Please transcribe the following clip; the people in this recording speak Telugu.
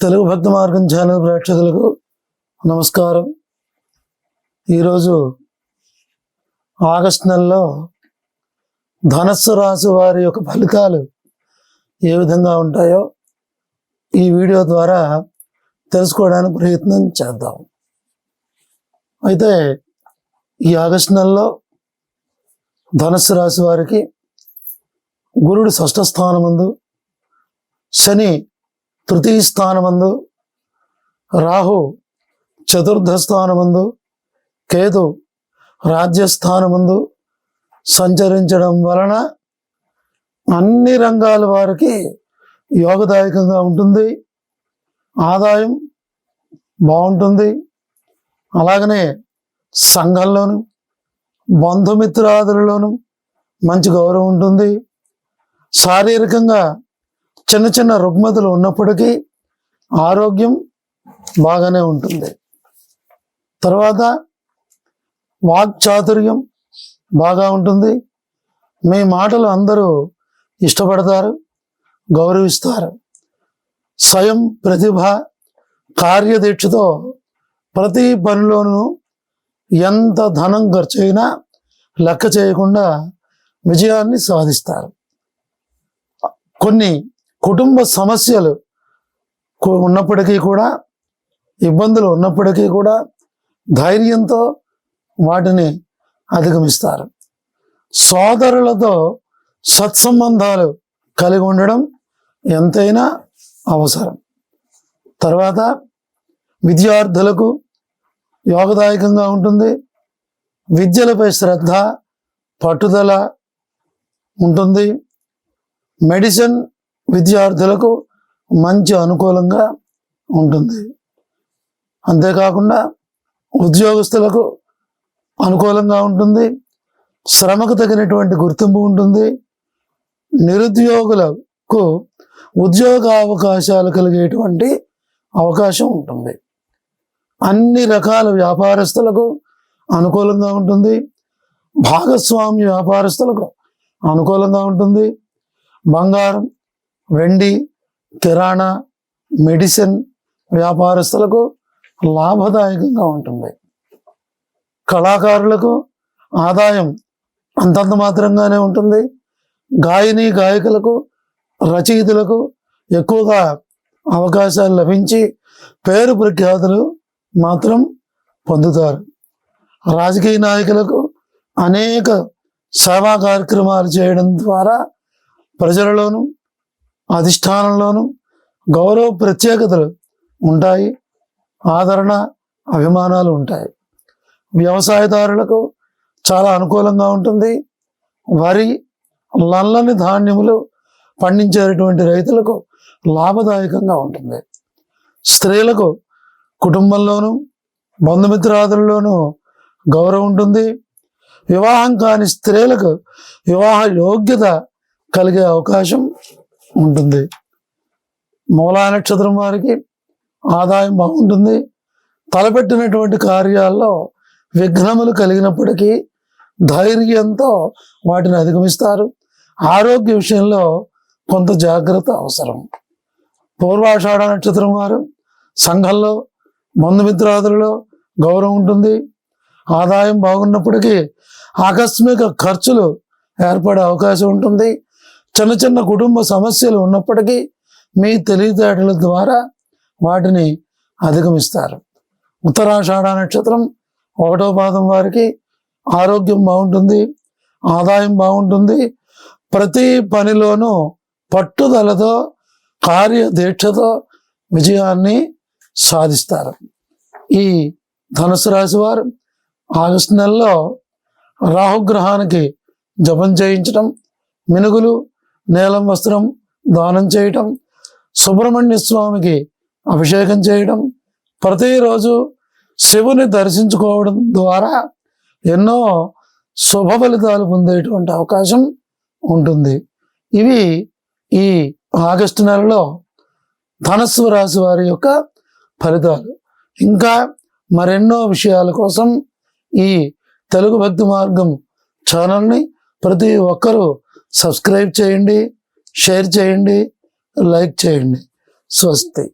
తెలుగు భక్తి మార్గం ఛానల్ ప్రేక్షకులకు నమస్కారం. ఈరోజు ఆగస్టు నెలలో ధనస్సు రాశి వారి యొక్క ఫలితాలు ఏ విధంగా ఉంటాయో ఈ వీడియో ద్వారా తెలుసుకోవడానికి ప్రయత్నం చేద్దాం. అయితే ఈ ఆగస్టు నెలలో ధనస్సు రాశి వారికి గురుడు షష్ఠ స్థానమందు, శని తృతీయ స్థానమందు, రాహు చతుర్థ స్థానమందు, కేతు రాజ్యస్థానమందు సంచరించడం వలన అన్ని రంగాల వారికి యోగదాయకంగా ఉంటుంది. ఆదాయం బాగుంటుంది. అలాగనే సంఘంలోను బంధుమిత్రాదులలోనూ మంచి గౌరవం ఉంటుంది. శారీరకంగా చిన్న చిన్న రుగ్మతలు ఉన్నప్పటికీ ఆరోగ్యం బాగానే ఉంటుంది. తర్వాత వాక్చాతుర్యం బాగా ఉంటుంది. మీ మాటలు అందరూ ఇష్టపడతారు, గౌరవిస్తారు. స్వయం ప్రతిభ, కార్యదీక్షతో ప్రతి పనిలోనూ ఎంత ధనం ఖర్చు అయినా లెక్క చేయకుండా విజయాన్ని సాధిస్తారు. కొన్ని కుటుంబ సమస్యలు ఉన్నప్పటికీ కూడా, ఇబ్బందులు ఉన్నప్పటికీ కూడా ధైర్యంతో వాటిని అధిగమిస్తారు. సోదరులతో సత్సంబంధాలు కలిగి ఉండడం ఎంతైనా అవసరం. తర్వాత విద్యార్థులకు యోగదాయకంగా ఉంటుంది. విద్యలపై శ్రద్ధ, పట్టుదల ఉంటుంది. మెడిసిన్ విద్యార్థులకు మంచి అనుకూలంగా ఉంటుంది. అంతేకాకుండా ఉద్యోగస్తులకు అనుకూలంగా ఉంటుంది. శ్రమకు తగినటువంటి గుర్తింపు ఉంటుంది. నిరుద్యోగులకు ఉద్యోగ అవకాశాలు కలిగేటువంటి అవకాశం ఉంటుంది. అన్ని రకాల వ్యాపారస్తులకు అనుకూలంగా ఉంటుంది. భాగస్వామ్య వ్యాపారస్తులకు అనుకూలంగా ఉంటుంది. బంగారం, వెండి, కిరాణా, మెడిసిన్ వ్యాపారస్తులకు లాభదాయకంగా ఉంటుంది. కళాకారులకు ఆదాయం అంతంత మాత్రంగానే ఉంటుంది. గాయని గాయకులకు, రచయితలకు ఎక్కువగా అవకాశాలు లభించి పేరు ప్రఖ్యాతులు మాత్రం పొందుతారు. రాజకీయ నాయకులకు అనేక సేవా కార్యక్రమాలు చేయడం ద్వారా ప్రజలలోనూ అధిష్టానంలోనూ గౌరవ ప్రత్యేకతలు ఉంటాయి. ఆదరణ, అభిమానాలు ఉంటాయి. వ్యవసాయదారులకు చాలా అనుకూలంగా ఉంటుంది. వరి, నల్లని ధాన్యములు పండించేటువంటి రైతులకు లాభదాయకంగా ఉంటుంది. స్త్రీలకు కుటుంబంలోనూ బంధుమిత్రాదుల్లోనూ గౌరవం ఉంటుంది. వివాహం కాని స్త్రీలకు వివాహ యోగ్యత కలిగే అవకాశం ఉంటుంది. మూలా నక్షత్రం వారికి ఆదాయం బాగుంటుంది. తలపెట్టినటువంటి కార్యాల్లో విఘ్నములు కలిగినప్పటికీ ధైర్యంతో వాటిని అధిగమిస్తారు. ఆరోగ్య విషయంలో కొంత జాగ్రత్త అవసరం. పూర్వాషాఢ నక్షత్రం వారు సంఘంలో బంధుమిత్రాదులలో గౌరవం ఉంటుంది. ఆదాయం బాగున్నప్పటికీ ఆకస్మిక ఖర్చులు ఏర్పడే అవకాశం ఉంటుంది. చిన్న చిన్న కుటుంబ సమస్యలు ఉన్నప్పటికీ మీ తెలివితేటల ద్వారా వాటిని అధిగమిస్తారు. ఉత్తరాషాఢ నక్షత్రం 1వ పాదం వారికి ఆరోగ్యం బాగుంటుంది. ఆదాయం బాగుంటుంది. ప్రతి పనిలోనూ పట్టుదలతో, కార్యదీక్షతో విజయాన్ని సాధిస్తారు. ఈ ధనుసు రాశి వారు ఆగస్టు నెలలో రాహుగ్రహానికి జపం చేయించటం, మినుగులు, నీలం వస్త్రం దానం చేయటం, సుబ్రహ్మణ్య స్వామికి అభిషేకం చేయడం, ప్రతిరోజు శివుని దర్శించుకోవడం ద్వారా ఎన్నో శుభ ఫలితాలు పొందేటువంటి అవకాశం ఉంటుంది. ఇవి ఈ ఆగస్టు నెలలో ధనస్సు రాశి వారి యొక్క ఫలితాలు. ఇంకా మరెన్నో విషయాల కోసం ఈ తెలుగు భక్తి మార్గం ఛానల్ని ప్రతి ఒక్కరూ సబ్స్క్రైబ్ చేయండి, షేర్ చేయండి, లైక్ చేయండి. స్వస్తి.